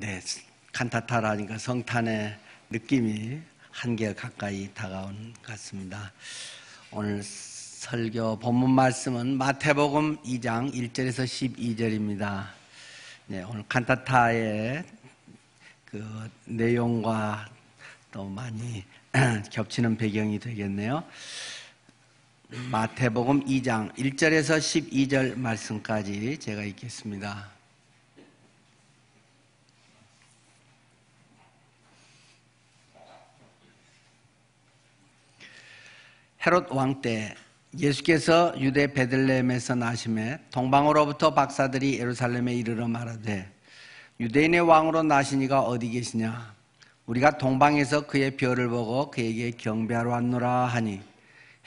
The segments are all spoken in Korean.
네, 칸타타라니까 성탄의 느낌이 한결 가까이 다가온 것 같습니다. 오늘 설교 본문 말씀은 마태복음 2장 1절에서 12절입니다. 네, 오늘 칸타타의 그 내용과 또 많이 겹치는 배경이 되겠네요. 마태복음 2장 1절에서 12절 말씀까지 제가 읽겠습니다. 헤롯 왕 때 예수께서 유대 베들레헴에서 나심에 동방으로부터 박사들이 예루살렘에 이르러 말하되 유대인의 왕으로 나신 이가 어디 계시냐? 우리가 동방에서 그의 별을 보고 그에게 경배하러 왔노라 하니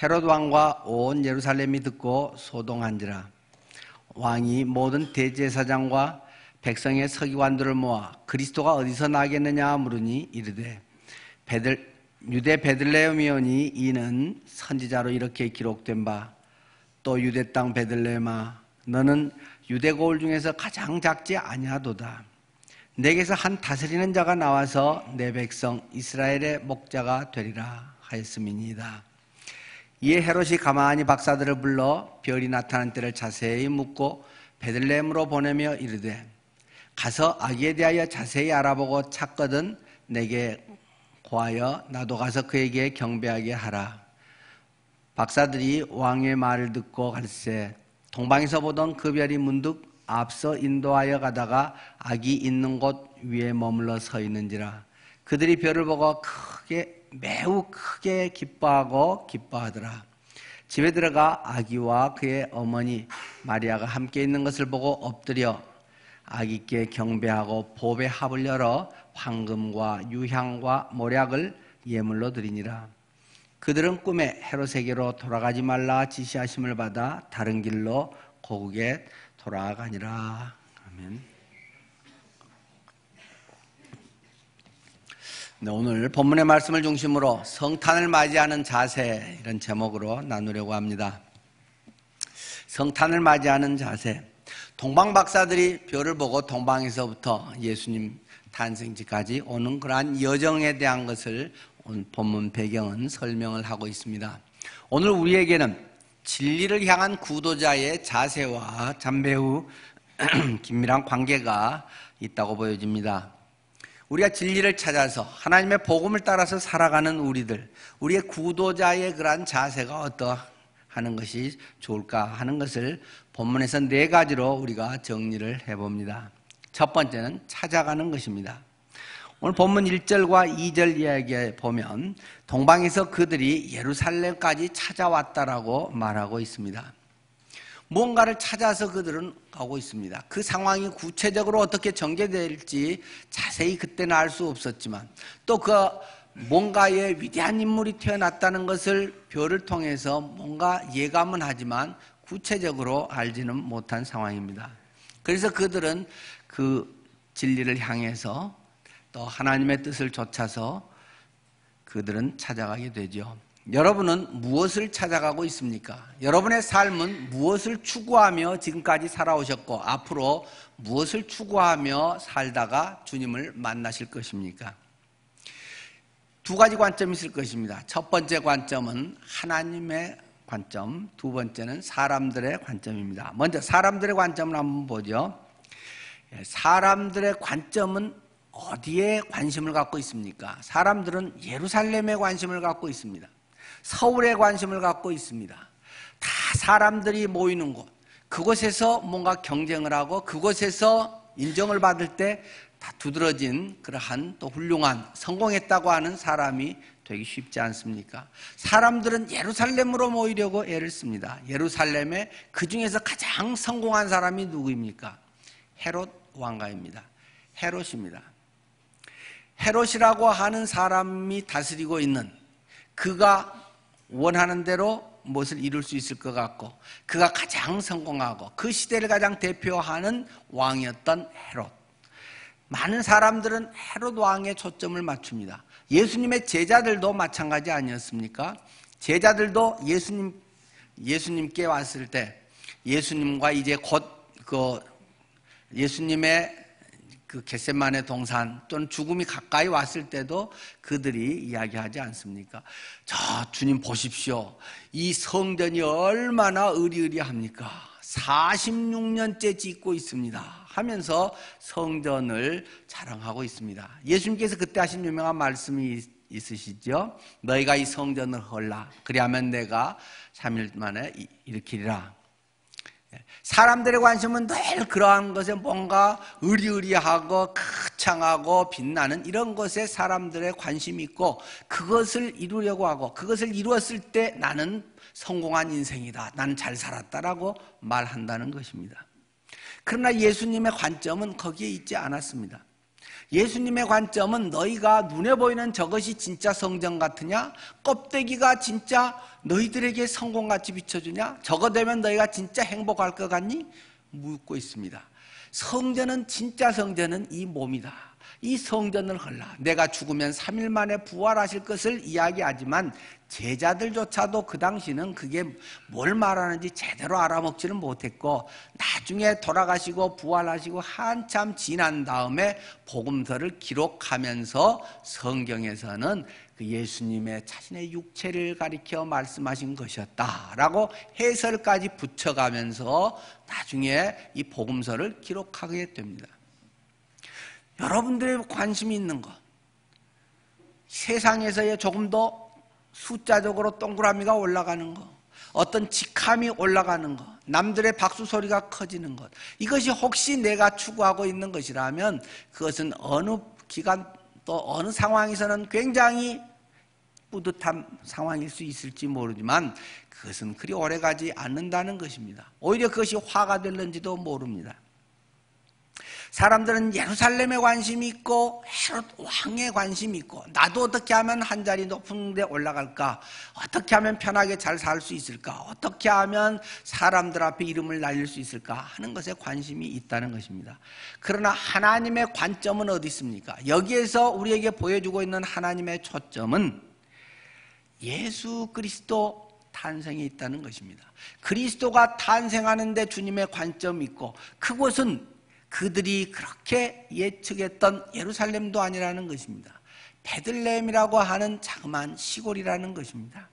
헤롯 왕과 온 예루살렘이 듣고 소동한지라. 왕이 모든 대제사장과 백성의 서기관들을 모아 그리스도가 어디서 나겠느냐 물으니 이르되 유대 베들레헴이오니 이는 선지자로 이렇게 기록된 바 또 유대 땅 베들레헴아 너는 유대 고을 중에서 가장 작지 아니하도다. 내게서 한 다스리는 자가 나와서 내 백성 이스라엘의 목자가 되리라 하였음이니이다. 이에 헤롯이 가만히 박사들을 불러 별이 나타난 때를 자세히 묻고 베들레헴으로 보내며 이르되 가서 아기에 대하여 자세히 알아보고 찾거든 내게 고하여 나도 가서 그에게 경배하게 하라. 박사들이 왕의 말을 듣고 갈새 동방에서 보던 그 별이 문득 앞서 인도하여 가다가 아기 있는 곳 위에 머물러 서 있는지라. 그들이 별을 보고 매우 크게 기뻐하더라. 집에 들어가 아기와 그의 어머니 마리아가 함께 있는 것을 보고 엎드려 아기께 경배하고 보배 합을 열어 황금과 유향과 모략을 예물로 드리니라. 그들은 꿈에 헤롯에게로 돌아가지 말라 지시하심을 받아 다른 길로 고국에 돌아가니라. 아멘. 네, 오늘 본문의 말씀을 중심으로 성탄을 맞이하는 자세 이런 제목으로 나누려고 합니다. 성탄을 맞이하는 자세. 동방 박사들이 별을 보고 동방에서부터 예수님 탄생지까지 오는 그러한 여정에 대한 것을 오늘 본문 배경은 설명을 하고 있습니다. 오늘 우리에게는 진리를 향한 구도자의 자세와 잠배후 긴밀한 관계가 있다고 보여집니다. 우리가 진리를 찾아서 하나님의 복음을 따라서 살아가는 우리의 구도자의 그러한 자세가 어떠하는 것이 좋을까 하는 것을 본문에서 4가지로 우리가 정리를 해봅니다. 첫 번째는 찾아가는 것입니다. 오늘 본문 1절과 2절 이야기에 보면 동방에서 그들이 예루살렘까지 찾아왔다라고 말하고 있습니다. 무언가를 찾아서 그들은 가고 있습니다. 그 상황이 구체적으로 어떻게 전개될지 자세히 그때는 알 수 없었지만 또 그 뭔가의 위대한 인물이 태어났다는 것을 별을 통해서 뭔가 예감은 하지만 구체적으로 알지는 못한 상황입니다. 그래서 그들은 그 진리를 향해서 또 하나님의 뜻을 좇아서 그들은 찾아가게 되죠. 여러분은 무엇을 찾아가고 있습니까? 여러분의 삶은 무엇을 추구하며 지금까지 살아오셨고 앞으로 무엇을 추구하며 살다가 주님을 만나실 것입니까? 2가지 관점이 있을 것입니다. 첫 번째 관점은 하나님의 관점, 두 번째는 사람들의 관점입니다. 먼저 사람들의 관점을 한번 보죠. 사람들의 관점은 어디에 관심을 갖고 있습니까? 사람들은 예루살렘에 관심을 갖고 있습니다. 서울에 관심을 갖고 있습니다. 다 사람들이 모이는 곳, 그곳에서 뭔가 경쟁을 하고 그곳에서 인정을 받을 때 다 두드러진 그러한 또 훌륭한 성공했다고 하는 사람이 되기 쉽지 않습니까? 사람들은 예루살렘으로 모이려고 애를 씁니다. 예루살렘에 그 중에서 가장 성공한 사람이 누구입니까? 헤롯 왕가입니다. 헤롯입니다. 헤롯이라고 하는 사람이 다스리고 있는 그가 원하는 대로 무엇을 이룰 수 있을 것 같고 그가 가장 성공하고 그 시대를 가장 대표하는 왕이었던 헤롯. 많은 사람들은 헤롯 왕에 초점을 맞춥니다. 예수님의 제자들도 마찬가지 아니었습니까? 제자들도 예수님께 왔을 때 예수님과 이제 곧 예수님의 그 겟세마네 동산 또는 죽음이 가까이 왔을 때도 그들이 이야기하지 않습니까? 저 주님 보십시오. 이 성전이 얼마나 으리으리합니까? 46년째 짓고 있습니다 하면서 성전을 자랑하고 있습니다. 예수님께서 그때 하신 유명한 말씀이 있으시죠? 너희가 이 성전을 헐라. 그리하면 내가 3일 만에 일으키리라. 사람들의 관심은 늘 그러한 것에 뭔가 의리의리하고 크창하고 빛나는 이런 것에 사람들의 관심이 있고 그것을 이루려고 하고 그것을 이루었을 때 나는 성공한 인생이다. 나는 잘 살았다라고 말한다는 것입니다. 그러나 예수님의 관점은 거기에 있지 않았습니다. 예수님의 관점은 너희가 눈에 보이는 저것이 진짜 성전 같으냐? 껍데기가 진짜 너희들에게 성공같이 비춰주냐? 저거 되면 너희가 진짜 행복할 것 같니? 묻고 있습니다. 성전은 진짜 성전은 이 몸이다. 이 성전을 헐라. 내가 죽으면 3일 만에 부활하실 것을 이야기하지만 제자들조차도 그 당시는 그게 뭘 말하는지 제대로 알아먹지는 못했고 나중에 돌아가시고 부활하시고 한참 지난 다음에 복음서를 기록하면서 성경에서는 그 예수님의 자신의 육체를 가리켜 말씀하신 것이었다라고 해설까지 붙여가면서 나중에 이 복음서를 기록하게 됩니다. 여러분들의 관심이 있는 것, 세상에서의 조금 더 숫자적으로 동그라미가 올라가는 것, 어떤 직함이 올라가는 것, 남들의 박수 소리가 커지는 것, 이것이 혹시 내가 추구하고 있는 것이라면 그것은 어느 기간 또 어느 상황에서는 굉장히 뿌듯한 상황일 수 있을지 모르지만 그것은 그리 오래가지 않는다는 것입니다. 오히려 그것이 화가 될는지도 모릅니다. 사람들은 예루살렘에 관심이 있고 헤롯 왕에 관심이 있고 나도 어떻게 하면 한 자리 높은 데 올라갈까? 어떻게 하면 편하게 잘 살 수 있을까? 어떻게 하면 사람들 앞에 이름을 날릴 수 있을까? 하는 것에 관심이 있다는 것입니다. 그러나 하나님의 관점은 어디 있습니까? 여기에서 우리에게 보여주고 있는 하나님의 초점은 예수 그리스도 탄생에 있다는 것입니다. 그리스도가 탄생하는데 주님의 관점이 있고 그곳은 그들이 그렇게 예측했던 예루살렘도 아니라는 것입니다. 베들레헴이라고 하는 자그마한 시골이라는 것입니다.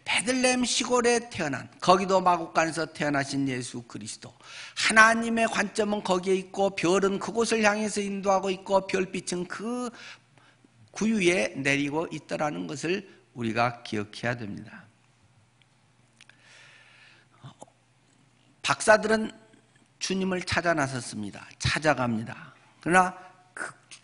베들레헴 시골에 태어난, 거기도 마국간에서 태어나신 예수 그리스도, 하나님의 관점은 거기에 있고 별은 그곳을 향해서 인도하고 있고 별빛은 그 구유에 내리고 있다라는 것을 우리가 기억해야 됩니다. 박사들은 주님을 찾아 나섰습니다. 찾아갑니다. 그러나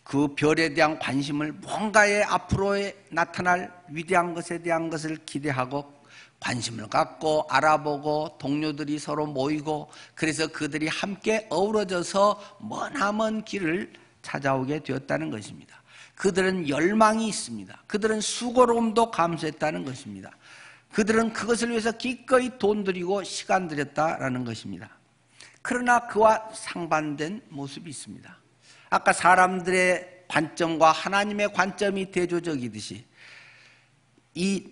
그 별에 대한 관심을 뭔가의 앞으로에 나타날 위대한 것에 대한 것을 기대하고 관심을 갖고 알아보고 동료들이 서로 모이고 그래서 그들이 함께 어우러져서 머나먼 길을 찾아오게 되었다는 것입니다. 그들은 열망이 있습니다. 그들은 수고로움도 감수했다는 것입니다. 그들은 그것을 위해서 기꺼이 돈 들이고 시간 들였다라는 것입니다. 그러나 그와 상반된 모습이 있습니다. 아까 사람들의 관점과 하나님의 관점이 대조적이듯이 이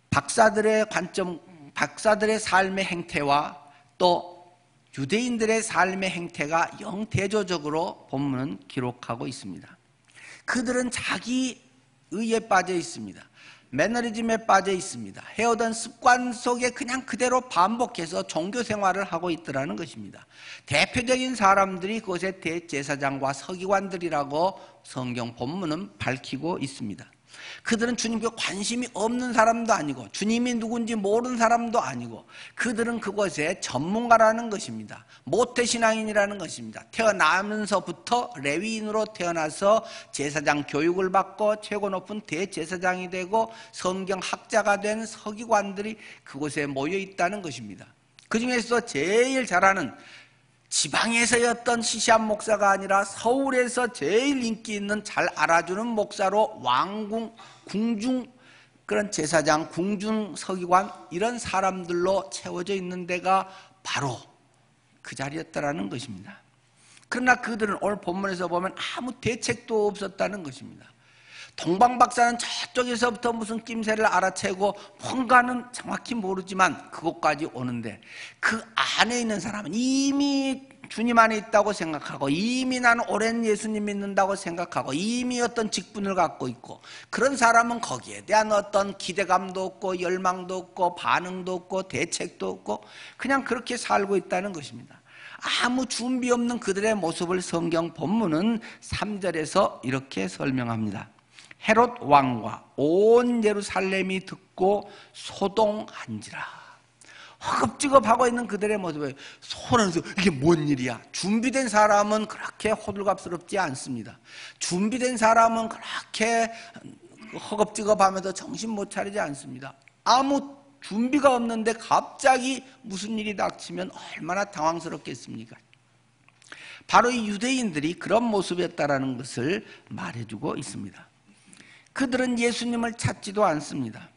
박사들의 관점, 박사들의 삶의 행태와 또 유대인들의 삶의 행태가 영대조적으로 본문은 기록하고 있습니다. 그들은 자기 의에 빠져 있습니다. 매너리즘에 빠져 있습니다. 해오던 습관 속에 그냥 그대로 반복해서 종교 생활을 하고 있더라는 것입니다. 대표적인 사람들이 그것의 대제사장과 서기관들이라고 성경 본문은 밝히고 있습니다. 그들은 주님께 관심이 없는 사람도 아니고 주님이 누군지 모르는 사람도 아니고 그들은 그것의 전문가라는 것입니다. 모태신앙인이라는 것입니다. 태어나면서부터 레위인으로 태어나서 제사장 교육을 받고 최고 높은 대제사장이 되고 성경학자가 된 서기관들이 그곳에 모여 있다는 것입니다. 그 중에서 제일 잘하는 지방에서였던 시시한 목사가 아니라 서울에서 제일 인기 있는 잘 알아주는 목사로 왕궁, 궁중 그런 제사장, 궁중 서기관 이런 사람들로 채워져 있는 데가 바로 그 자리였다라는 것입니다. 그러나 그들은 오늘 본문에서 보면 아무 대책도 없었다는 것입니다. 동방박사는 저쪽에서부터 무슨 낌새를 알아채고 뭔가는 정확히 모르지만 그곳까지 오는데 그 안에 있는 사람은 이미 주님 안에 있다고 생각하고 이미 나는 오랜 예수님 믿는다고 생각하고 이미 어떤 직분을 갖고 있고 그런 사람은 거기에 대한 어떤 기대감도 없고 열망도 없고 반응도 없고 대책도 없고 그냥 그렇게 살고 있다는 것입니다. 아무 준비 없는 그들의 모습을 성경 본문은 3절에서 이렇게 설명합니다. 헤롯 왕과 온 예루살렘이 듣고 소동한지라. 허겁지겁하고 있는 그들의 모습에 소란해서 이게 뭔 일이야? 준비된 사람은 그렇게 호들갑스럽지 않습니다. 준비된 사람은 그렇게 허겁지겁하면서 정신 못 차리지 않습니다. 아무 준비가 없는데 갑자기 무슨 일이 닥치면 얼마나 당황스럽겠습니까? 바로 이 유대인들이 그런 모습이었다라는 것을 말해주고 있습니다. 그들은 예수님을 찾지도 않습니다.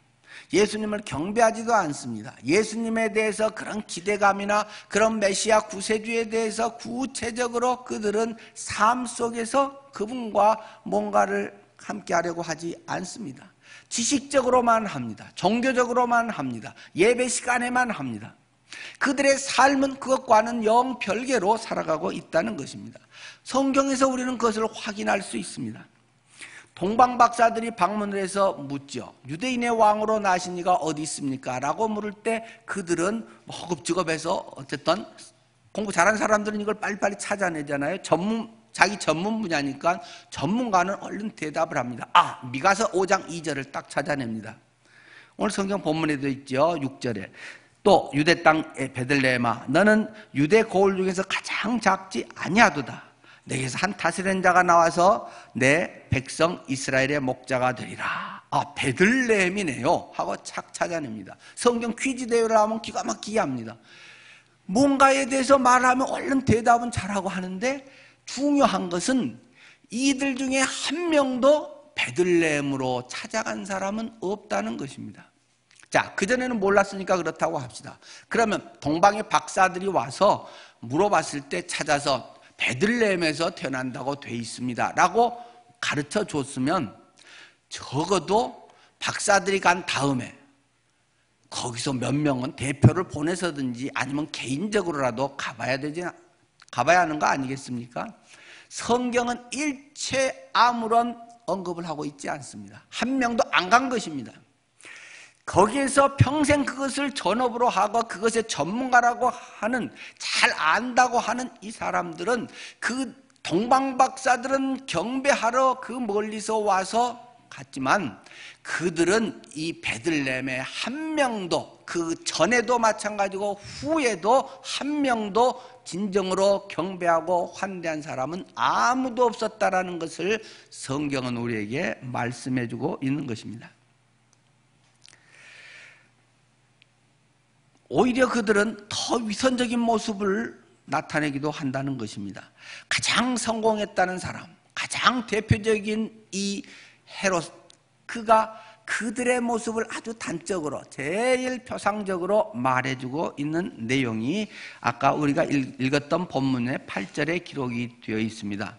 예수님을 경배하지도 않습니다. 예수님에 대해서 그런 기대감이나 그런 메시아 구세주에 대해서 구체적으로 그들은 삶 속에서 그분과 뭔가를 함께 하려고 하지 않습니다. 지식적으로만 합니다. 종교적으로만 합니다. 예배 시간에만 합니다. 그들의 삶은 그것과는 영 별개로 살아가고 있다는 것입니다. 성경에서 우리는 그것을 확인할 수 있습니다. 동방박사들이 방문을 해서 묻죠. 유대인의 왕으로 나신 이가 어디 있습니까? 라고 물을 때 그들은 허겁지겁해서 어쨌든 공부 잘하는 사람들은 이걸 빨리빨리 찾아내잖아요. 자기 전문 분야니까 전문가는 얼른 대답을 합니다. 미가서 5장 2절을 딱 찾아냅니다. 오늘 성경 본문에도 있죠. 6절에 또 유대 땅 베들레헴아 너는 유대 고을 중에서 가장 작지 아니하도다. 내게서 한 다스리는 자가 나와서 내 백성 이스라엘의 목자가 되리라. 베들레헴이네요 하고 착 찾아냅니다. 성경 퀴즈 대회를 하면 기가 막히게 합니다. 뭔가에 대해서 말하면 얼른 대답은 잘하고 하는데 중요한 것은 이들 중에 한 명도 베들레헴으로 찾아간 사람은 없다는 것입니다. 자, 그전에는 몰랐으니까 그렇다고 합시다. 그러면 동방의 박사들이 와서 물어봤을 때 찾아서 베들레헴에서 태어난다고 돼 있습니다 라고 가르쳐 줬으면 적어도 박사들이 간 다음에 거기서 몇 명은 대표를 보내서든지 아니면 개인적으로라도 가봐야 하는 거 아니겠습니까? 성경은 일체 아무런 언급을 하고 있지 않습니다. 한 명도 안 간 것입니다. 거기에서 평생 그것을 전업으로 하고 그것의 전문가라고 하는 잘 안다고 하는 이 사람들은 그 동방박사들은 경배하러 그 멀리서 와서 갔지만 그들은 이 베들레헴에 한 명도 그 전에도 마찬가지고 후에도 한 명도 진정으로 경배하고 환대한 사람은 아무도 없었다라는 것을 성경은 우리에게 말씀해주고 있는 것입니다. 오히려 그들은 더 위선적인 모습을 나타내기도 한다는 것입니다. 가장 성공했다는 사람, 가장 대표적인 이 헤롯, 그가 그들의 모습을 아주 단적으로 제일 표상적으로 말해주고 있는 내용이 아까 우리가 읽었던 본문의 8절에 기록이 되어 있습니다.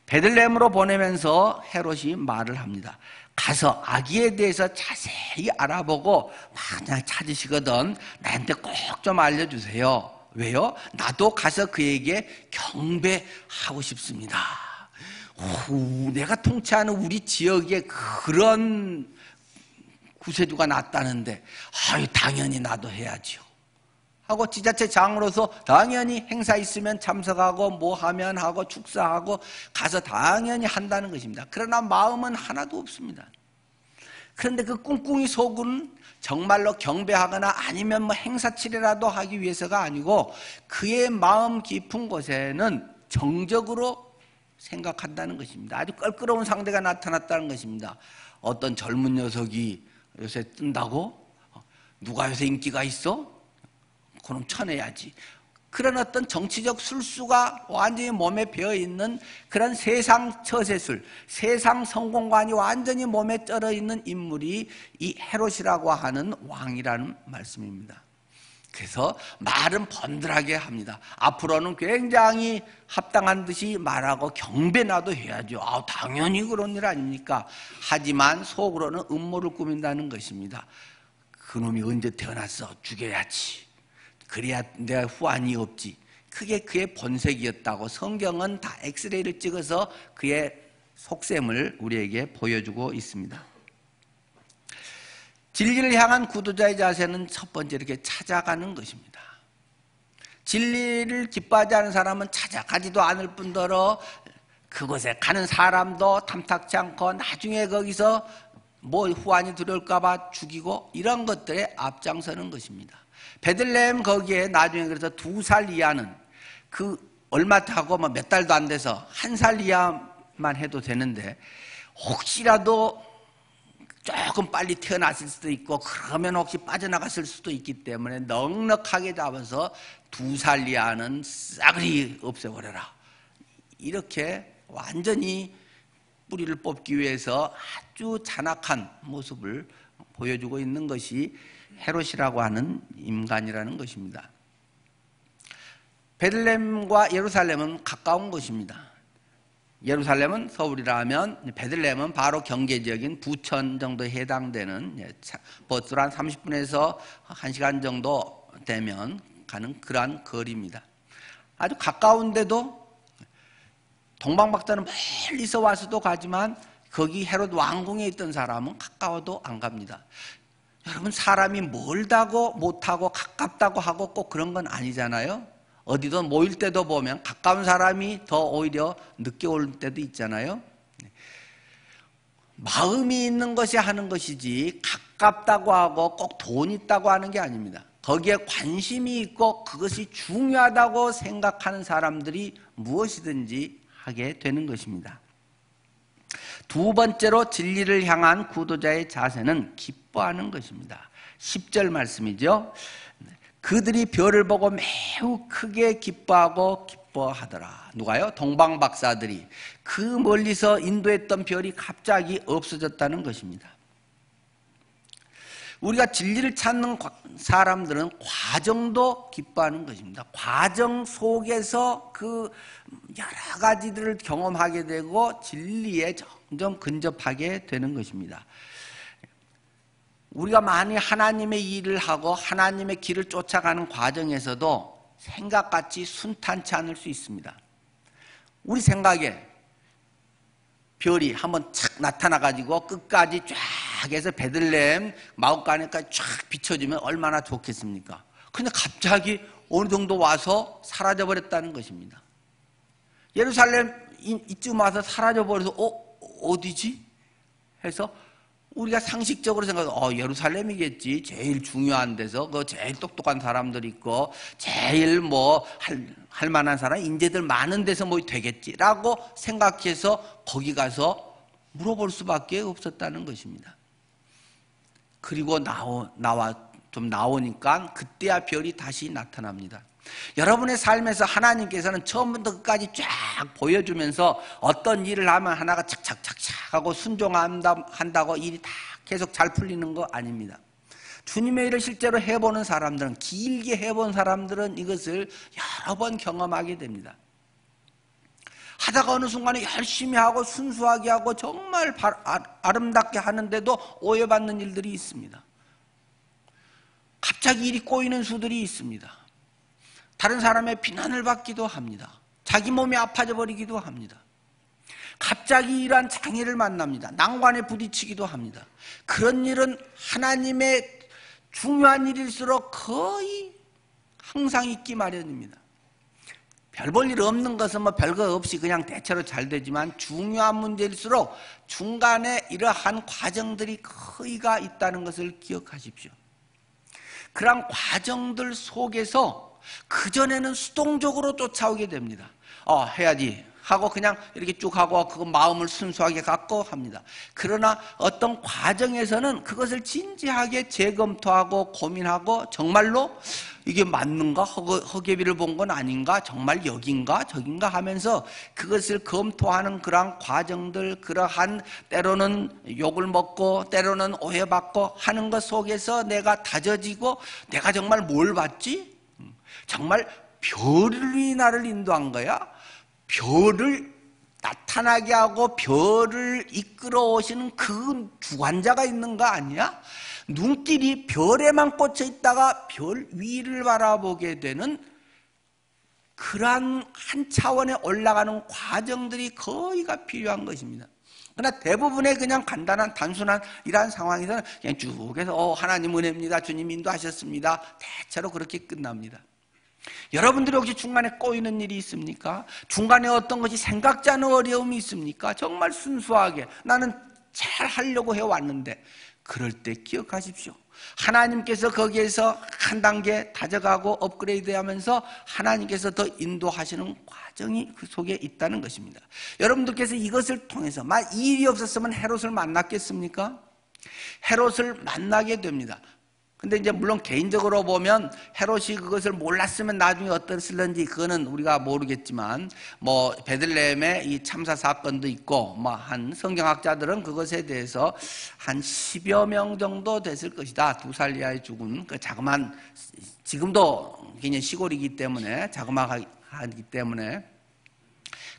베들레헴으로 보내면서 헤롯이 말을 합니다. 가서 아기에 대해서 자세히 알아보고 만약 찾으시거든 나한테 꼭 좀 알려주세요. 왜요? 나도 가서 그에게 경배하고 싶습니다. 내가 통치하는 우리 지역에 그런 구세주가 났다는데 당연히 나도 해야지요 하고 지자체 장으로서 당연히 행사 있으면 참석하고 뭐 하면 하고 축사하고 가서 당연히 한다는 것입니다. 그러나 마음은 하나도 없습니다. 그런데 그 꿍꿍이 속은 정말로 경배하거나 아니면 뭐 행사치레라도 하기 위해서가 아니고 그의 마음 깊은 곳에는 정적으로 생각한다는 것입니다. 아주 껄끄러운 상대가 나타났다는 것입니다. 어떤 젊은 녀석이 요새 뜬다고? 누가 요새 인기가 있어? 그럼 쳐내야지. 그런 어떤 정치적 술수가 완전히 몸에 배어있는 그런 세상 처세술, 세상 성공관이 완전히 몸에 쩔어있는 인물이 이 헤롯이라고 하는 왕이라는 말씀입니다. 그래서 말은 번들하게 합니다. 앞으로는 굉장히 합당한 듯이 말하고 경배나도 해야죠. 당연히 그런 일 아닙니까? 하지만 속으로는 음모를 꾸민다는 것입니다. 그놈이 언제 태어났어? 죽여야지. 그래야 내가 후환이 없지. 그게 그의 본색이었다고 성경은 다 엑스레이를 찍어서 그의 속셈을 우리에게 보여주고 있습니다. 진리를 향한 구도자의 자세는 첫 번째 이렇게 찾아가는 것입니다. 진리를 기뻐하지 않은 사람은 찾아가지도 않을 뿐더러 그곳에 가는 사람도 탐탁치 않고 나중에 거기서 뭐 후환이 들어올까 봐 죽이고 이런 것들에 앞장서는 것입니다. 베들레헴 거기에 나중에 그래서 2살 이하는 그 얼마 타고 뭐 몇 달도 안 돼서 1살 이하만 해도 되는데 혹시라도 조금 빨리 태어났을 수도 있고 그러면 혹시 빠져나갔을 수도 있기 때문에 넉넉하게 잡아서 2살 이하는 싸그리 없애버려라. 이렇게 완전히 뿌리를 뽑기 위해서 아주 잔악한 모습을 보여주고 있는 것이 헤롯이라고 하는 인간이라는 것입니다. 베들레헴과 예루살렘은 가까운 곳입니다. 예루살렘은 서울이라 하면 베들레헴은 바로 경계지역인 부천 정도에 해당되는 버스로 한 30분에서 1시간 정도 되면 가는 그러한 거리입니다. 아주 가까운데도 동방박사는 멀리서 와서도 가지만 거기 헤롯 왕궁에 있던 사람은 가까워도 안 갑니다. 여러분 사람이 멀다고 못하고 가깝다고 하고 꼭 그런 건 아니잖아요. 어디든 모일 때도 보면 가까운 사람이 더 오히려 늦게 올 때도 있잖아요. 마음이 있는 것이 하는 것이지 가깝다고 하고 꼭 돈 있다고 하는 게 아닙니다. 거기에 관심이 있고 그것이 중요하다고 생각하는 사람들이 무엇이든지 하게 되는 것입니다. 두 번째로 진리를 향한 구도자의 자세는 기뻐하는 것입니다. 10절 말씀이죠. 그들이 별을 보고 매우 크게 기뻐하고 기뻐하더라. 누가요? 동방박사들이 그 멀리서 인도했던 별이 갑자기 없어졌다는 것입니다. 우리가 진리를 찾는 사람들은 과정도 기뻐하는 것입니다. 과정 속에서 그 여러 가지들을 경험하게 되고 진리에 점점 근접하게 되는 것입니다. 우리가 많이 하나님의 일을 하고 하나님의 길을 쫓아가는 과정에서도 생각같이 순탄치 않을 수 있습니다. 우리 생각에 별이 한번 착 나타나가지고 끝까지 쫙 해서 베들레헴 마구간에까지 쫙 비춰주면 얼마나 좋겠습니까? 근데 갑자기 어느 정도 와서 사라져버렸다는 것입니다. 예루살렘 이쯤 와서 사라져버려서 어디지? 해서 우리가 상식적으로 생각해서 예루살렘이겠지. 제일 중요한 데서 그 제일 똑똑한 사람들 있고 제일 뭐 할 만한 사람 인재들 많은 데서 뭐 되겠지라고 생각해서 거기 가서 물어볼 수밖에 없었다는 것입니다. 그리고 나오니까 그때야 별이 다시 나타납니다. 여러분의 삶에서 하나님께서는 처음부터 끝까지 쫙 보여주면서 어떤 일을 하면 하나가 착착착착 하고 순종한다고 일이 다 계속 잘 풀리는 거 아닙니다. 주님의 일을 실제로 해보는 사람들은, 길게 해본 사람들은 이것을 여러 번 경험하게 됩니다. 하다가 어느 순간에 열심히 하고 순수하게 하고 정말 아름답게 하는데도 오해받는 일들이 있습니다. 갑자기 일이 꼬이는 수들이 있습니다. 다른 사람의 비난을 받기도 합니다. 자기 몸이 아파져 버리기도 합니다. 갑자기 이러한 장애를 만납니다. 난관에 부딪히기도 합니다. 그런 일은 하나님의 중요한 일일수록 거의 항상 있기 마련입니다. 별 볼 일 없는 것은 뭐 별거 없이 그냥 대체로 잘 되지만 중요한 문제일수록 중간에 이러한 과정들이 거의가 있다는 것을 기억하십시오. 그러한 과정들 속에서 그전에는 수동적으로 쫓아오게 됩니다. 해야지 하고 그냥 이렇게 쭉 하고 그 마음을 순수하게 갖고 합니다. 그러나 어떤 과정에서는 그것을 진지하게 재검토하고 고민하고 정말로 이게 맞는가? 허개비를 본 건 아닌가? 정말 여긴가? 저긴가? 하면서 그것을 검토하는 그러한 과정들, 그러한 때로는 욕을 먹고 때로는 오해받고 하는 것 속에서 내가 다져지고 내가 정말 뭘 봤지? 정말 별이 나를 인도한 거야? 별을 나타나게 하고 별을 이끌어 오시는 그 주관자가 있는 거 아니야? 눈길이 별에만 꽂혀 있다가 별 위를 바라보게 되는 그러한 한 차원에 올라가는 과정들이 거의가 필요한 것입니다. 그러나 대부분의 그냥 간단한 단순한 이러한 상황에서는 그냥 쭉 해서 하나님 은혜입니다. 주님 인도하셨습니다. 대체로 그렇게 끝납니다. 여러분들이 혹시 중간에 꼬이는 일이 있습니까? 중간에 어떤 것이 생각지 않은 어려움이 있습니까? 정말 순수하게 나는 잘 하려고 해왔는데 그럴 때 기억하십시오. 하나님께서 거기에서 한 단계 다져가고 업그레이드하면서 하나님께서 더 인도하시는 과정이 그 속에 있다는 것입니다. 여러분들께서 이것을 통해서 만약 이 일이 없었으면 헤롯을 만났겠습니까? 헤롯을 만나게 됩니다. 근데 이제 물론 개인적으로 보면 헤롯이 그것을 몰랐으면 나중에 어땠을런지 그거는 우리가 모르겠지만 뭐 베들레헴의 이 참사 사건도 있고 뭐 한 성경학자들은 그것에 대해서 한 10여 명 정도 됐을 것이다. 두살리아에 죽은 그 자그마한, 지금도 굉장히 시골이기 때문에 자그마하기 때문에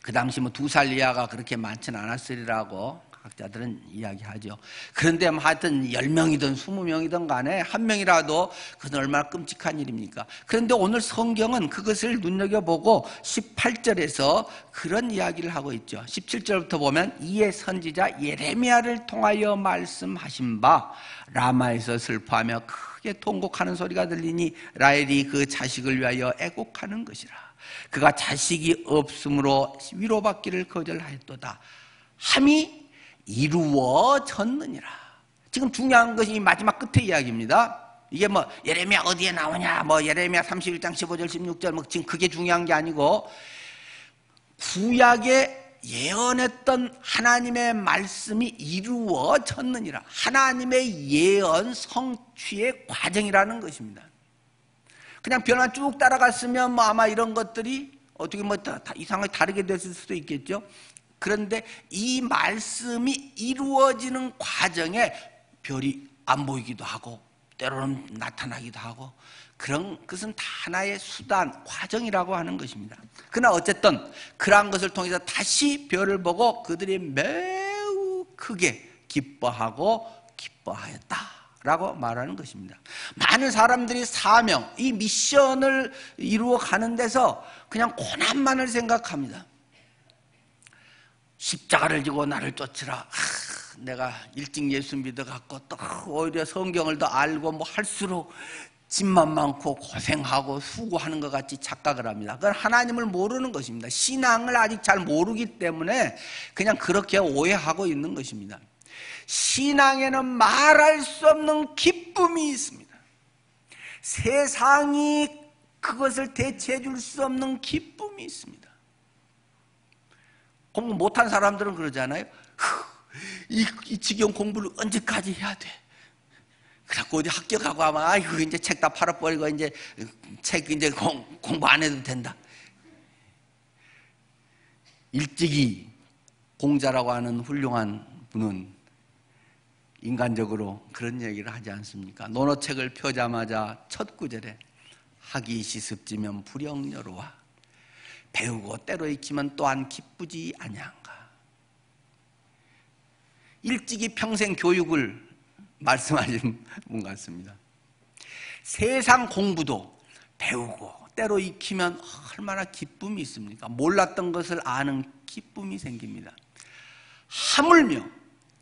그 당시 뭐 두살리아가 그렇게 많지는 않았으리라고 학자들은 이야기하죠. 그런데 하여튼 10명이든 20명이든 간에 한 명이라도 그건 얼마나 끔찍한 일입니까? 그런데 오늘 성경은 그것을 눈여겨보고 18절에서 그런 이야기를 하고 있죠. 17절부터 보면 이에 선지자 예레미야를 통하여 말씀하신 바 라마에서 슬퍼하며 크게 통곡하는 소리가 들리니 라헬이 그 자식을 위하여 애곡하는 것이라. 그가 자식이 없으므로 위로받기를 거절하였도다 함이 이루어졌느니라. 지금 중요한 것이 마지막 끝의 이야기입니다. 이게 뭐 예레미야 어디에 나오냐, 뭐 예레미야 31장 15절 16절 뭐 지금 그게 중요한 게 아니고 구약에 예언했던 하나님의 말씀이 이루어졌느니라. 하나님의 예언 성취의 과정이라는 것입니다. 그냥 변화 쭉 따라갔으면 뭐 아마 이런 것들이 어떻게 뭐 다 이상하게 다르게 됐을 수도 있겠죠. 그런데 이 말씀이 이루어지는 과정에 별이 안 보이기도 하고 때로는 나타나기도 하고 그런 것은 다 하나의 수단, 과정이라고 하는 것입니다. 그러나 어쨌든 그러한 것을 통해서 다시 별을 보고 그들이 매우 크게 기뻐하고 기뻐하였다라고 말하는 것입니다. 많은 사람들이 사명, 이 미션을 이루어 가는 데서 그냥 고난만을 생각합니다. 십자가를 지고 나를 쫓으라. 내가 일찍 예수 믿어갖고 또 오히려 성경을 더 알고 뭐 할수록 짐만 많고 고생하고 수고하는 것 같이 착각을 합니다. 그건 하나님을 모르는 것입니다. 신앙을 아직 잘 모르기 때문에 그냥 그렇게 오해하고 있는 것입니다. 신앙에는 말할 수 없는 기쁨이 있습니다. 세상이 그것을 대체해 줄 수 없는 기쁨이 있습니다. 공부 못한 사람들은 그러잖아요. 이 지경 공부를 언제까지 해야 돼? 그래갖고 어디 합격하고 하면 아이고 이제 책 다 팔아버리고 이제 책 이제 공부 안 해도 된다. 일찍이 공자라고 하는 훌륭한 분은 인간적으로 그런 얘기를 하지 않습니까? 논어책을 펴자마자 첫 구절에 학이 시습지면 불영여로와 배우고 때로 익히면 또한 기쁘지 아니한가. 일찍이 평생 교육을 말씀하신 분 같습니다. 세상 공부도 배우고 때로 익히면 얼마나 기쁨이 있습니까? 몰랐던 것을 아는 기쁨이 생깁니다. 하물며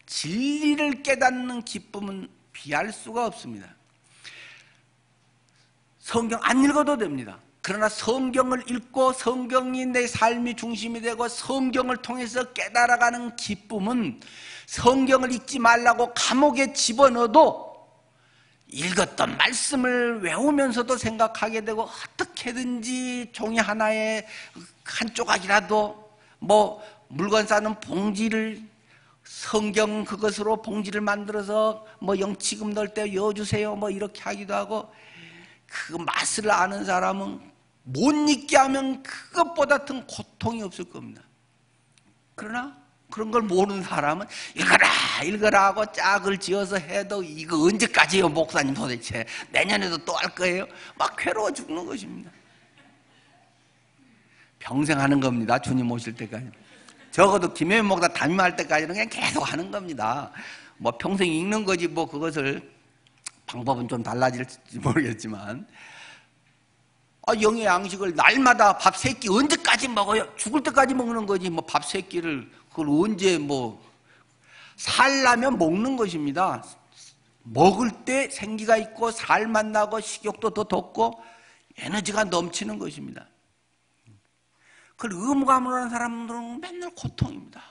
진리를 깨닫는 기쁨은 비할 수가 없습니다. 성경 안 읽어도 됩니다. 그러나 성경을 읽고 성경이 내 삶의 중심이 되고 성경을 통해서 깨달아가는 기쁨은 성경을 읽지 말라고 감옥에 집어넣어도 읽었던 말씀을 외우면서도 생각하게 되고 어떻게든지 종이 하나에 한 조각이라도 뭐 물건 싸는 봉지를 성경 그것으로 봉지를 만들어서 뭐 영치금 넣을 때 여주세요 뭐 이렇게 하기도 하고 그 맛을 아는 사람은 못 잊게 하면 그것보다 큰 고통이 없을 겁니다. 그러나 그런 걸 모르는 사람은 읽어라 하고 짝을 지어서 해도 이거 언제까지요 목사님 도대체 내년에도 또 할 거예요? 막 괴로워 죽는 것입니다. 평생 하는 겁니다. 주님 오실 때까지. 적어도 김혜연 목사 담임할 때까지는 그냥 계속 하는 겁니다. 뭐 평생 읽는 거지 뭐 그것을 방법은 좀 달라질지 모르겠지만 영의 양식을 날마다 밥 3끼 언제까지 먹어요? 죽을 때까지 먹는 거지 뭐 밥 3끼를 그걸 언제 뭐 살려면 먹는 것입니다. 먹을 때 생기가 있고 살맛 나고 식욕도 더 돋고 에너지가 넘치는 것입니다. 그걸 의무감으로 하는 사람들은 맨날 고통입니다.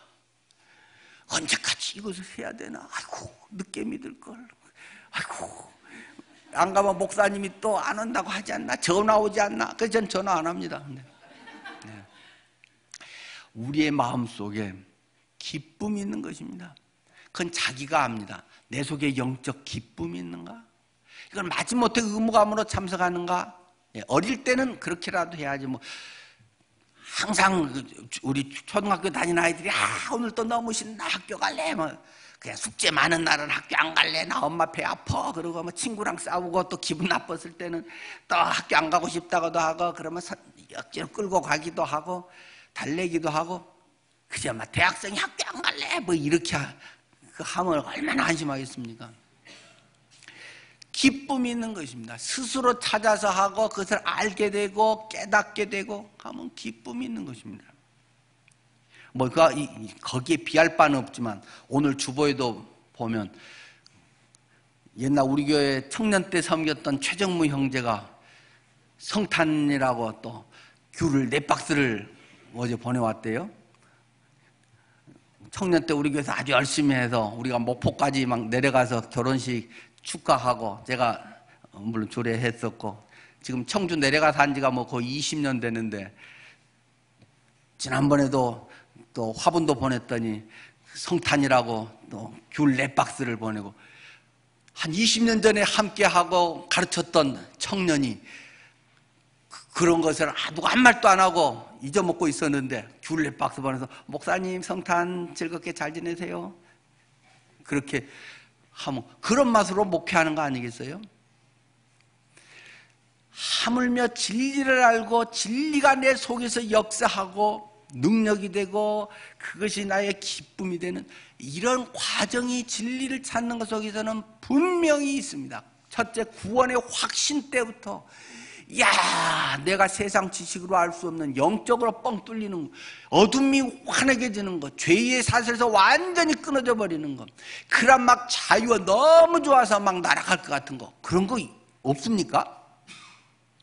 언제까지 이것을 해야 되나? 아이고 늦게 믿을걸. 아이고 안 가면 목사님이 또 안 온다고 하지 않나? 전화 오지 않나? 그래서 전 전화 안 합니다. 네. 우리의 마음속에 기쁨이 있는 것입니다. 그건 자기가 압니다. 내 속에 영적 기쁨이 있는가? 이걸 마지못해 의무감으로 참석하는가? 어릴 때는 그렇게라도 해야지 뭐 항상 우리 초등학교 다니는 아이들이 오늘 또 너무 신나 학교 갈래? 뭐 그냥 숙제 많은 날은 학교 안 갈래? 나 엄마 배 아파. 그러고 뭐 친구랑 싸우고 또 기분 나빴을 때는 또 학교 안 가고 싶다고도 하고 그러면 억지로 끌고 가기도 하고 달래기도 하고 그저 막 대학생이 학교 안 갈래? 뭐 이렇게 하면 얼마나 한심하겠습니까? 기쁨이 있는 것입니다. 스스로 찾아서 하고 그것을 알게 되고 깨닫게 되고 하면 기쁨이 있는 것입니다. 뭐 거기에 비할 바는 없지만 오늘 주보에도 보면 옛날 우리 교회 청년 때 섬겼던 최정무 형제가 성탄이라고 또 귤을 4박스를 어제 보내왔대요. 청년 때 우리 교회에서 아주 열심히 해서 우리가 목포까지 막 내려가서 결혼식 축하하고 제가 물론 조례했었고 지금 청주 내려가서 한 지가 뭐 거의 20년 되는데 지난번에도 또 화분도 보냈더니 성탄이라고 또 귤 4박스를 보내고 한 20년 전에 함께하고 가르쳤던 청년이 그런 것을 누가 한 말도 안 하고 잊어먹고 있었는데 귤 4박스 보내서 목사님 성탄 즐겁게 잘 지내세요. 그렇게 하면 그런 맛으로 목회하는 거 아니겠어요? 하물며 진리를 알고 진리가 내 속에서 역사하고 능력이 되고 그것이 나의 기쁨이 되는 이런 과정이 진리를 찾는 것 속에서는 분명히 있습니다. 첫째, 구원의 확신 때부터 야, 내가 세상 지식으로 알 수 없는 영적으로 뻥 뚫리는 거, 어둠이 환하게지는 것, 죄의 사슬에서 완전히 끊어져 버리는 것, 그런 막 자유가 너무 좋아서 막 날아갈 것 같은 거, 그런 거 없습니까?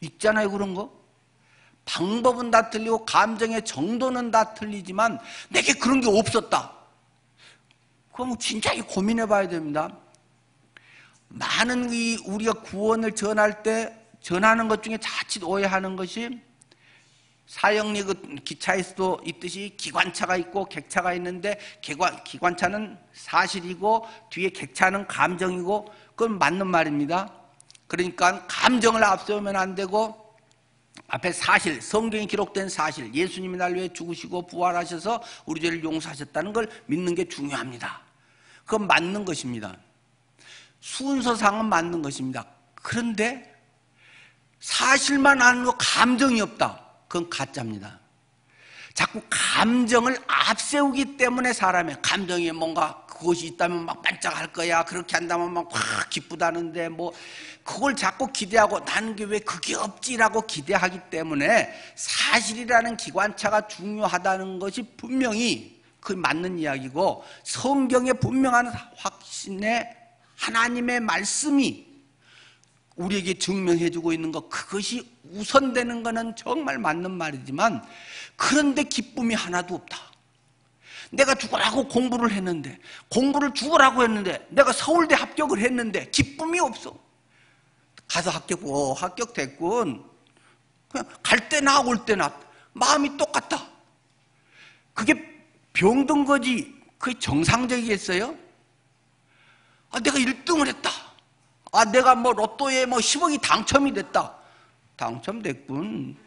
있잖아요, 그런 거. 방법은 다 틀리고 감정의 정도는 다 틀리지만 내게 그런 게 없었다. 그럼 진짜 고민해 봐야 됩니다. 많은 우리가 구원을 전할 때 전하는 것 중에 자칫 오해하는 것이 사형리 그 기차에서도 있듯이 기관차가 있고 객차가 있는데 기관차는 사실이고 뒤에 객차는 감정이고 그건 맞는 말입니다. 그러니까 감정을 앞세우면 안 되고 앞에 사실, 성경에 기록된 사실, 예수님이 날 위해 죽으시고 부활하셔서 우리 죄를 용서하셨다는 걸 믿는 게 중요합니다. 그건 맞는 것입니다. 순서상은 맞는 것입니다. 그런데 사실만 아는 거 감정이 없다. 그건 가짜입니다. 자꾸 감정을 앞세우기 때문에 사람의 감정에 뭔가 그것이 있다면 막 반짝할 거야. 그렇게 한다면 막 확 기쁘다는데 뭐 그걸 자꾸 기대하고 나는 게 왜 그게 없지라고 기대하기 때문에 사실이라는 기관차가 중요하다는 것이 분명히 그 맞는 이야기고 성경에 분명한 확신의 하나님의 말씀이 우리에게 증명해주고 있는 것, 그것이 우선되는 것은 정말 맞는 말이지만 그런데 기쁨이 하나도 없다. 내가 죽으라고 공부를 했는데 공부를 죽으라고 했는데 내가 서울대 합격을 했는데 기쁨이 없어. 가서 합격됐군. 그냥 갈 때나 올 때나 마음이 똑같다. 그게 병든 거지 그게 정상적이겠어요? 내가 1등을 했다. 내가 뭐 로또에 뭐 10억이 당첨이 됐다. 당첨됐군.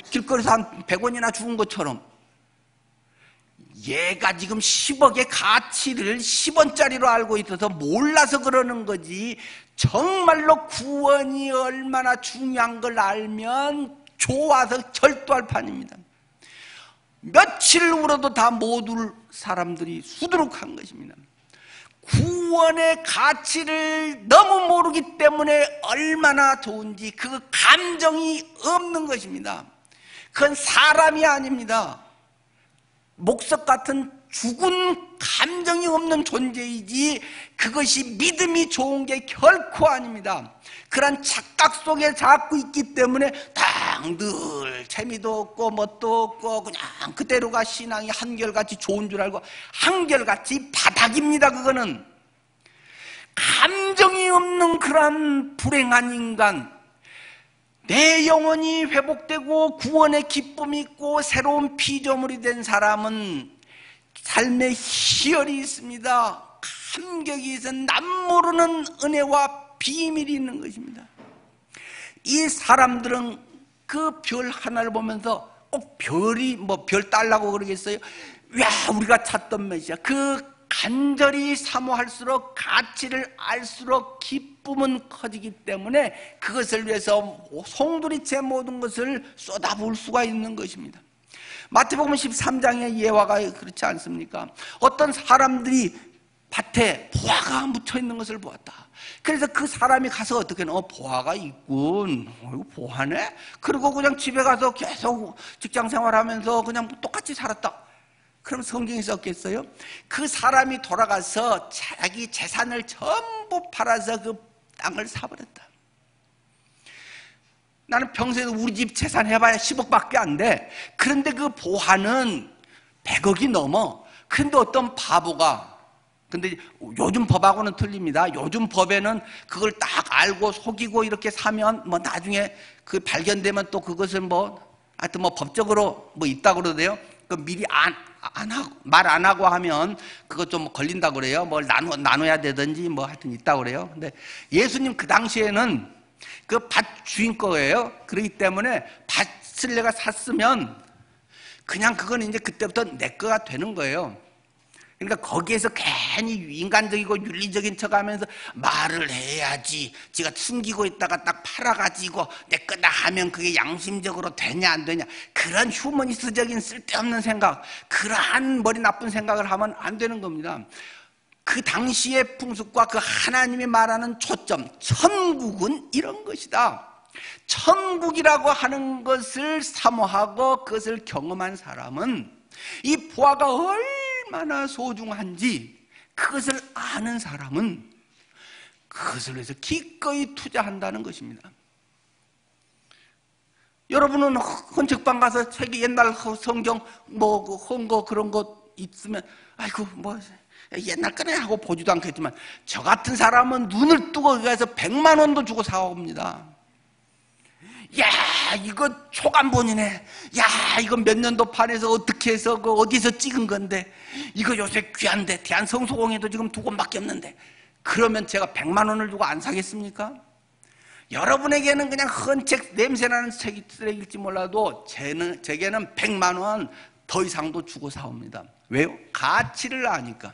길거리에서 한 100원이나 죽은 것처럼. 얘가 지금 10억의 가치를 10원짜리로 알고 있어서 몰라서 그러는 거지, 정말로 구원이 얼마나 중요한 걸 알면 좋아서 절도할 판입니다. 며칠 울어도 다 못 울 사람들이 수두룩한 것입니다. 구원의 가치를 너무 모르기 때문에 얼마나 좋은지 그 감정이 없는 것입니다. 그건 사람이 아닙니다. 목석 같은 죽은 감정이 없는 존재이지 그것이 믿음이 좋은 게 결코 아닙니다. 그런 착각 속에 잡고 있기 때문에 늘 재미도 없고 뭣도 없고 그냥 그대로가 신앙이 한결같이 좋은 줄 알고 한결같이 바닥입니다. 그거는 감정이 없는 그런 불행한 인간, 내 영혼이 회복되고 구원의 기쁨이 있고 새로운 피조물이 된 사람은 삶에 희열이 있습니다. 감격이 있어 남모르는 은혜와 비밀이 있는 것입니다. 이 사람들은 그 별 하나를 보면서 꼭 별이 별 달라고 그러겠어요? 야, 우리가 찾던 메시아, 그 간절히 사모할수록 가치를 알수록 기쁨은 커지기 때문에 그것을 위해서 송두리째 모든 것을 쏟아부을 수가 있는 것입니다. 마태복음 13장의 예화가 그렇지 않습니까? 어떤 사람들이 밭에 보화가 묻혀있는 것을 보았다. 그래서 그 사람이 가서 어떻게 보화가 있군, 이거 보화네? 그리고 그냥 집에 가서 계속 직장생활하면서 그냥 똑같이 살았다. 그럼 성경이 썼겠어요? 그 사람이 돌아가서 자기 재산을 전부 팔아서 그 땅을 사버렸다. 나는 평소에 우리 집 재산 해봐야 10억밖에 안 돼. 그런데 그 보화는 100억이 넘어. 그런데 어떤 바보가, 근데 요즘 법하고는 틀립니다. 요즘 법에는 그걸 딱 알고 속이고 이렇게 사면 나중에 그 발견되면 또 그것을 하여튼 법적으로 있다고 그러대요. 그 미리 말 안 하고 하면 그것 좀 걸린다고 그래요. 뭘 나눠야 되든지 하여튼 있다고 그래요. 근데 예수님 그 당시에는 그 밭 주인 거예요. 그렇기 때문에 밭을 내가 샀으면 그냥 그건 이제 그때부터 내 거가 되는 거예요. 그러니까 거기에서 괜히 인간적이고 윤리적인 척하면서 말을 해야지, 지가 숨기고 있다가 딱 팔아가지고 내 거다 하면 그게 양심적으로 되냐 안 되냐, 그런 휴머니스트적인 쓸데없는 생각, 그러한 머리 나쁜 생각을 하면 안 되는 겁니다. 그 당시의 풍습과 그 하나님이 말하는 초점, 천국은 이런 것이다. 천국이라고 하는 것을 사모하고 그것을 경험한 사람은 이 보화가 얼마나 소중한지 그것을 아는 사람은 그것을 위해서 기꺼이 투자한다는 것입니다. 여러분은 헌책방 가서 책이 옛날 성경 헌거 그런 거 있으면 아이고 옛날 거네 하고 보지도 않겠지만, 저 같은 사람은 눈을 뜨고 가서 100만 원도 주고 사옵니다. 야, 이거 초간본이네. 야, 이거 몇 년도 판에서 어떻게 해서 어디서 찍은 건데, 이거 요새 귀한데 대한성소공회도 지금 2권밖에 없는데, 그러면 제가 100만 원을 주고 안 사겠습니까? 여러분에게는 그냥 헌책 냄새나는 책이 쓰레기일지 몰라도 제게는 100만 원 더 이상도 주고 사옵니다. 왜요? 가치를 아니까.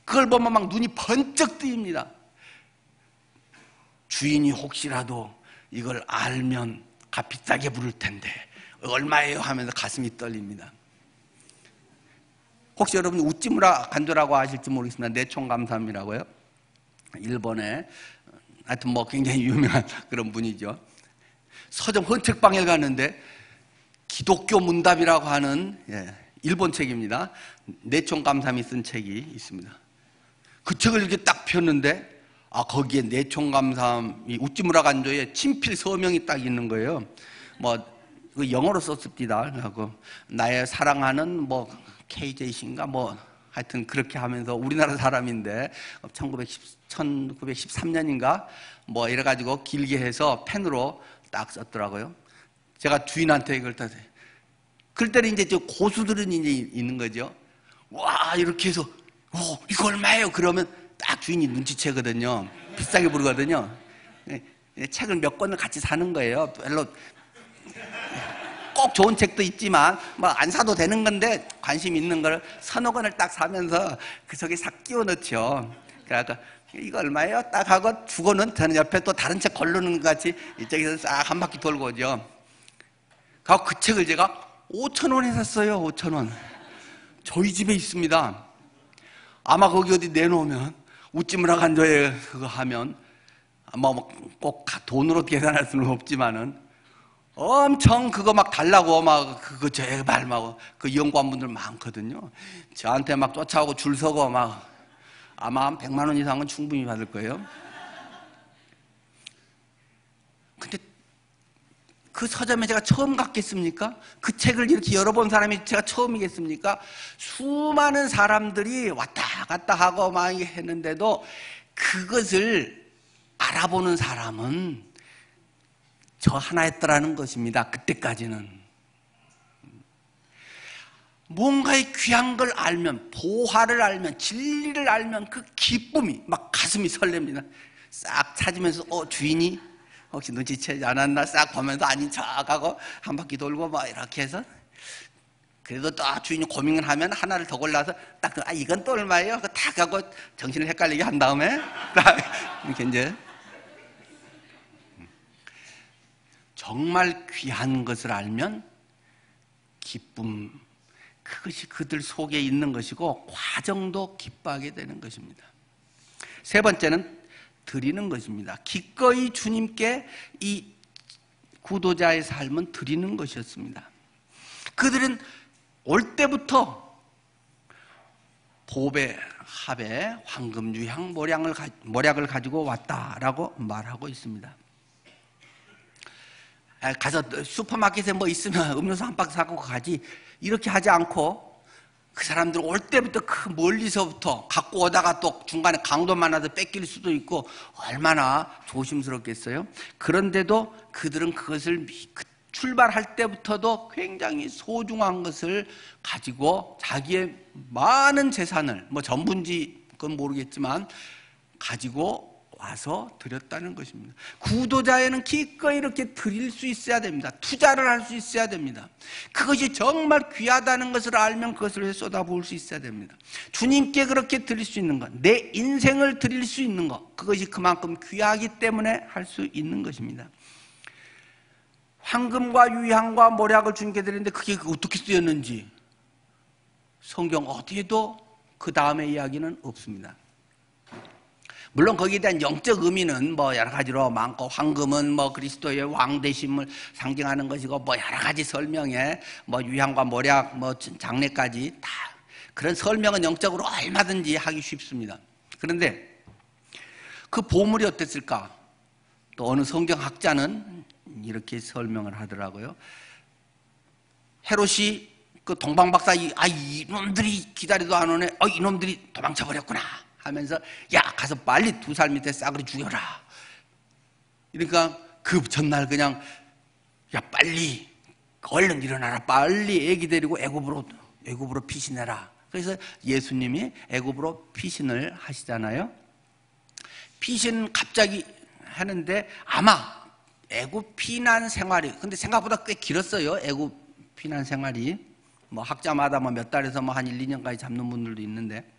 그걸 보면 막 눈이 번쩍 뜨입니다. 주인이 혹시라도 이걸 알면 값 비싸게 부를 텐데 얼마예요 하면서 가슴이 떨립니다. 혹시 여러분 우찌무라 간조라고 아실지 모르겠습니다. 내총감삼이라고요. 일본에 하여튼 굉장히 유명한 그런 분이죠. 서점 헌책방에 갔는데 기독교 문답이라고 하는 일본 책입니다. 내총감삼이 쓴 책이 있습니다. 그 책을 이렇게 딱 폈는데 거기에 내총감삼이 우찌무라 간조의 친필 서명이 딱 있는 거예요. 그 영어로 썼습니다. 하고 나의 사랑하는 KJ신가 하여튼 그렇게 하면서 우리나라 사람인데 1913년인가 뭐 이래가지고 길게 해서 펜으로 딱 썼더라고요. 제가 주인한테 이걸 딱 그럴 때는 이제 저 고수들은 이제 있는 거죠. 와 이렇게 해서 이거 얼마예요? 그러면 딱 주인이 눈치채거든요. 비싸게 부르거든요. 책을 몇 권을 같이 사는 거예요. 별로 꼭 좋은 책도 있지만 뭐 안 사도 되는 건데 관심 있는 걸 서너 권을 딱 사면서 그 속에 싹 끼워 넣죠. 그러니까 이거 얼마예요? 딱 하고 주고는 저는 옆에 또 다른 책 고르는 것 같이 이쪽에서 싹 한 바퀴 돌고 오죠. 그 책을 제가 5,000원에 샀어요. 5,000원. 저희 집에 있습니다. 아마 거기 어디 내놓으면 웃지무라 간조에 그거 하면 아마 꼭 돈으로 계산할 수는 없지만은 엄청 그거 막 달라고 막 그거 제발 막 그 연구원분들 많거든요. 저한테 막 쫓아오고 줄 서고 막 아마 한 100만 원 이상은 충분히 받을 거예요. 근데 그 서점에 제가 처음 갔겠습니까? 그 책을 이렇게 열어본 사람이 제가 처음이겠습니까? 수많은 사람들이 왔다 갔다 하고 막 했는데도 그것을 알아보는 사람은 저 하나였더라는 것입니다. 그때까지는. 뭔가의 귀한 걸 알면, 보화를 알면, 진리를 알면 그 기쁨이 막 가슴이 설렙니다. 싹 찾으면서 주인이 혹시 눈치채지 않았나 싹 보면서 아닌 척하고 한 바퀴 돌고 막 이렇게 해서 그래도 또 주인이 고민을 하면 하나를 더 골라서 딱 이건 또 얼마예요? 딱 하고 정신을 헷갈리게 한 다음에 딱 이렇게 이제 정말 귀한 것을 알면 기쁨, 그것이 그들 속에 있는 것이고 과정도 기뻐하게 되는 것입니다. 세 번째는 드리는 것입니다. 기꺼이 주님께 이 구도자의 삶은 드리는 것이었습니다. 그들은 올 때부터 보배, 합에, 황금, 유향, 모략을 가지고 왔다라고 말하고 있습니다. 가서 슈퍼마켓에 뭐 있으면 음료수 한 박스 사고 가지 이렇게 하지 않고 그 사람들 올 때부터 그 멀리서부터 갖고 오다가 또 중간에 강도 만나서 뺏길 수도 있고 얼마나 조심스럽겠어요. 그런데도 그들은 그것을 출발할 때부터도 굉장히 소중한 것을 가지고 자기의 많은 재산을 뭐 전부인지 그건 모르겠지만 가지고 와서 드렸다는 것입니다. 구도자에는 기꺼이 이렇게 드릴 수 있어야 됩니다. 투자를 할 수 있어야 됩니다. 그것이 정말 귀하다는 것을 알면 그것을 쏟아부을 수 있어야 됩니다. 주님께 그렇게 드릴 수 있는 것, 내 인생을 드릴 수 있는 것, 그것이 그만큼 귀하기 때문에 할 수 있는 것입니다. 황금과 유향과 모략을 주님께 드리는데 그게 어떻게 쓰였는지 성경 어디에도 그 다음의 이야기는 없습니다. 물론 거기에 대한 영적 의미는 뭐 여러 가지로 많고 황금은 뭐 그리스도의 왕 되심을 상징하는 것이고 뭐 여러 가지 설명에 뭐 유향과 모략 뭐 장례까지 다 그런 설명은 영적으로 얼마든지 하기 쉽습니다. 그런데 그 보물이 어땠을까? 또 어느 성경학자는 이렇게 설명을 하더라고요. 헤롯이 그 동방박사 이놈들이 기다려도 안 오네. 이놈들이 도망쳐 버렸구나. 하면서 야 가서 빨리 2살 밑에 싸그리 죽여라. 그러니까 그 전날 그냥 야 빨리 얼른 일어나라. 빨리 애기 데리고 애굽으로 피신해라. 그래서 예수님이 애굽으로 피신을 하시잖아요. 피신 갑자기 하는데 아마 애굽 피난 생활이 근데 생각보다 꽤 길었어요. 애굽 피난 생활이 뭐 학자마다 뭐 몇 달에서 뭐 한 1, 2년까지 잡는 분들도 있는데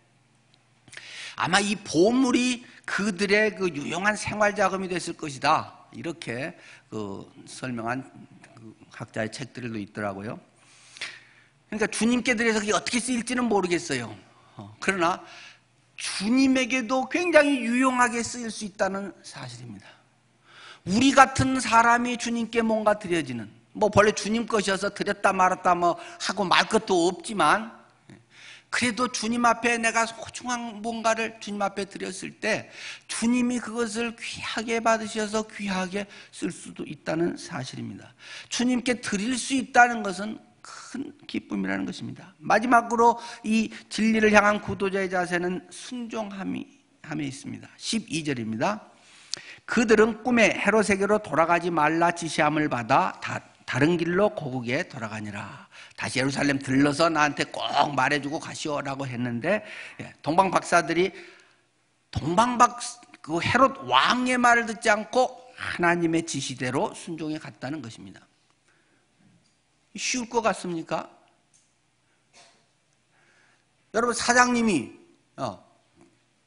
아마 이 보물이 그들의 그 유용한 생활 자금이 됐을 것이다. 이렇게 그 설명한 그 학자의 책들도 있더라고요. 그러니까 주님께 드려서 그게 어떻게 쓰일지는 모르겠어요. 그러나 주님에게도 굉장히 유용하게 쓰일 수 있다는 사실입니다. 우리 같은 사람이 주님께 뭔가 드려지는 뭐 본래 주님 것이어서 드렸다 말았다 뭐 하고 말 것도 없지만 그래도 주님 앞에 내가 소중한 뭔가를 주님 앞에 드렸을 때 주님이 그것을 귀하게 받으셔서 귀하게 쓸 수도 있다는 사실입니다. 주님께 드릴 수 있다는 것은 큰 기쁨이라는 것입니다. 마지막으로 이 진리를 향한 구도자의 자세는 순종함에 있습니다. 12절입니다. 그들은 꿈에 헤롯에게로 돌아가지 말라 지시함을 받아 다른 길로 고국에 돌아가니라. 다시 예루살렘 들러서 나한테 꼭 말해주고 가시오라고 했는데, 동방 박사들이 그 헤롯 왕의 말을 듣지 않고 하나님의 지시대로 순종해 갔다는 것입니다. 쉬울 것 같습니까? 여러분, 사장님이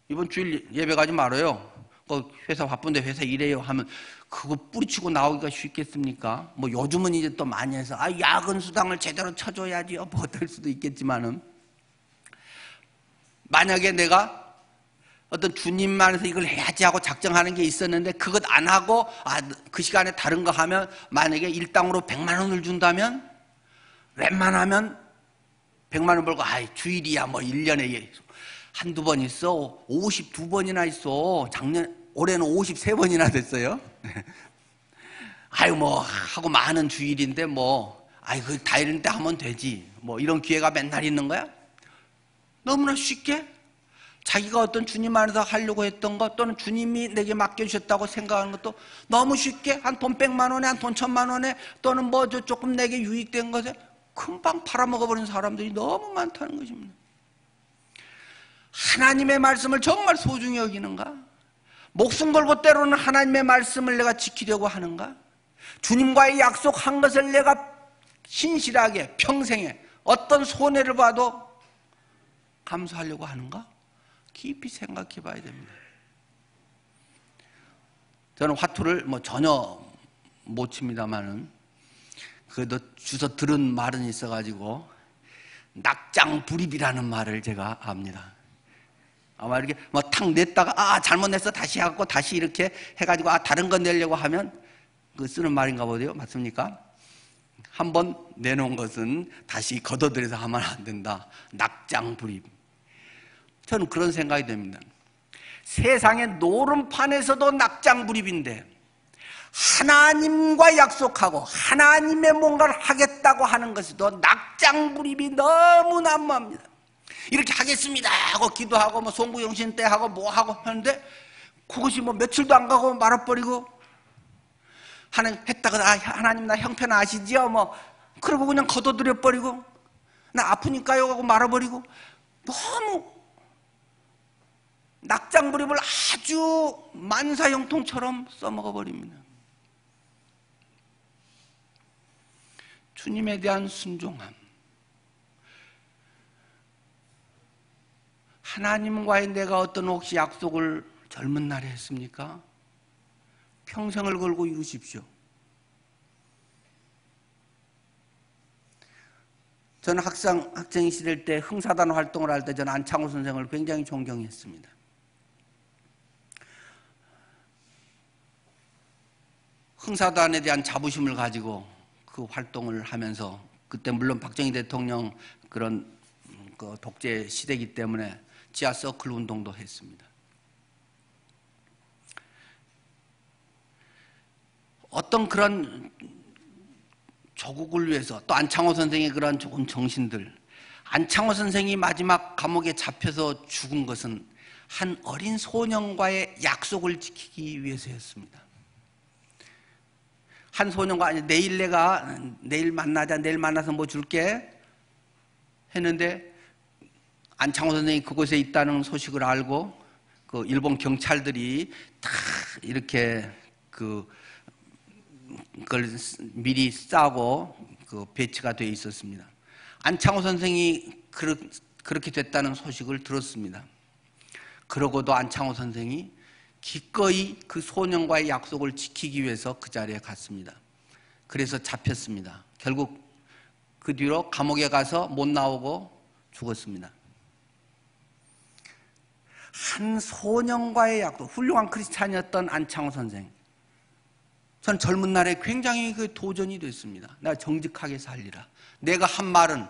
이번 주일 예배 가지 말아요, 회사 바쁜데 회사 일해요 하면 그거 뿌리치고 나오기가 쉽겠습니까? 뭐 요즘은 이제 또 많이 해서 야근 수당을 제대로 쳐줘야지요, 뭐 어떨 수도 있겠지만은, 만약에 내가 어떤 주님 안에서 이걸 해야지 하고 작정하는 게 있었는데 그것 안 하고 그 시간에 다른 거 하면, 만약에 일당으로 100만 원을 준다면 웬만하면 100만 원 벌고 주일이야 뭐 1년에 한두 번 있어, 52번이나 있어. 올해는 53번이나 됐어요. 뭐 하고 많은 주일인데 다 이런 때 하면 되지, 뭐 이런 기회가 맨날 있는 거야? 너무나 쉽게 자기가 어떤 주님 안에서 하려고 했던 것, 또는 주님이 내게 맡겨주셨다고 생각하는 것도 너무 쉽게 한 돈 100만 원에, 한 돈 1000만 원에, 또는 조금 내게 유익된 것에 금방 팔아먹어버리는 사람들이 너무 많다는 것입니다. 하나님의 말씀을 정말 소중히 여기는가? 목숨 걸고 때로는 하나님의 말씀을 내가 지키려고 하는가? 주님과의 약속한 것을 내가 신실하게 평생에 어떤 손해를 봐도 감수하려고 하는가? 깊이 생각해 봐야 됩니다. 저는 화투를 전혀 못 칩니다만은 그래도 주워 들은 말은 있어가지고 낙장불입이라는 말을 제가 압니다. 아마 이렇게 탁 냈다가 잘못 냈어 다시 해갖고 다시 이렇게 해가지고 다른 거 내려고 하면 그 쓰는 말인가 보네요. 맞습니까? 한번 내놓은 것은 다시 걷어들여서 하면 안 된다. 낙장불입. 저는 그런 생각이 듭니다. 세상의 노름판에서도 낙장불입인데 하나님과 약속하고 하나님의 뭔가를 하겠다고 하는 것에도 낙장불입이 너무 난무합니다. 이렇게 하겠습니다 하고 기도하고 송구영신 때 하고 뭐 하고 하는데 그것이 며칠도 안 가고 말아버리고, 하나님 했다가 하나님 나 형편 아시지요? 그러고 그냥 걷어들여 버리고, 나 아프니까요 하고 말아버리고, 너무 낙장불입을 아주 만사형통처럼 써먹어 버립니다. 주님에 대한 순종함, 하나님과의 내가 어떤 혹시 약속을 젊은 날에 했습니까? 평생을 걸고 이루십시오. 저는 학생 시절 때 흥사단 활동을 할 때 저는 안창호 선생을 굉장히 존경했습니다. 흥사단에 대한 자부심을 가지고 그 활동을 하면서, 그때 물론 박정희 대통령 그런 독재 시대이기 때문에 지하 서클 운동도 했습니다. 어떤 그런 조국을 위해서, 또 안창호 선생의 그런 좋은 정신들, 안창호 선생이 마지막 감옥에 잡혀서 죽은 것은 한 어린 소년과의 약속을 지키기 위해서였습니다. 한 소년과 내일 만나자, 내일 만나서 뭐 줄게 했는데, 안창호 선생이 그곳에 있다는 소식을 알고 그 일본 경찰들이 다 이렇게 그걸 미리 싸고 배치가 되어 있었습니다. 안창호 선생이 그렇게 됐다는 소식을 들었습니다. 그러고도 안창호 선생이 기꺼이 그 소년과의 약속을 지키기 위해서 그 자리에 갔습니다. 그래서 잡혔습니다. 결국 그 뒤로 감옥에 가서 못 나오고 죽었습니다. 한 소년과의 약속, 훌륭한 크리스찬이었던 안창호 선생. 전 젊은 날에 굉장히 도전이 됐습니다. 내가 정직하게 살리라. 내가 한 말은,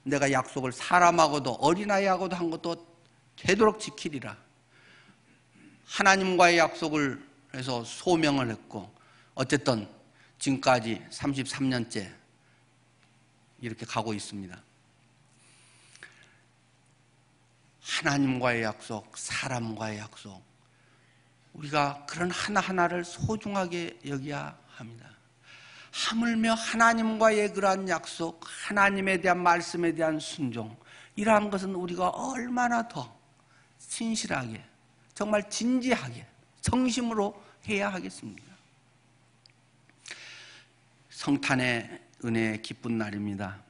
내가 약속을 사람하고도 어린아이하고도 한 것도 되도록 지키리라. 하나님과의 약속을 해서 소명을 했고, 어쨌든 지금까지 33년째 이렇게 가고 있습니다. 하나님과의 약속, 사람과의 약속, 우리가 그런 하나하나를 소중하게 여겨야 합니다. 하물며 하나님과의 그러한 약속, 하나님에 대한 말씀에 대한 순종, 이러한 것은 우리가 얼마나 더 신실하게, 정말 진지하게, 성심으로 해야 하겠습니까? 성탄의 은혜의 기쁜 날입니다.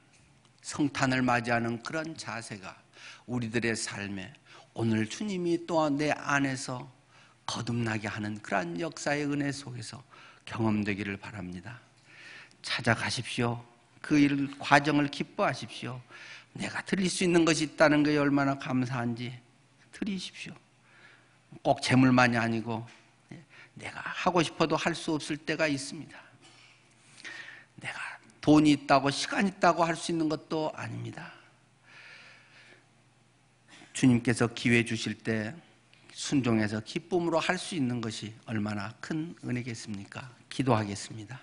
성탄을 맞이하는 그런 자세가 우리들의 삶에 오늘 주님이 또한 내 안에서 거듭나게 하는 그러한 역사의 은혜 속에서 경험되기를 바랍니다. 찾아가십시오. 그 일 과정을 기뻐하십시오. 내가 드릴 수 있는 것이 있다는 것이 얼마나 감사한지 드리십시오. 꼭 재물만이 아니고 내가 하고 싶어도 할 수 없을 때가 있습니다. 내가 돈이 있다고 시간이 있다고 할 수 있는 것도 아닙니다. 주님께서 기회 주실 때 순종해서 기쁨으로 할 수 있는 것이 얼마나 큰 은혜겠습니까? 기도하겠습니다.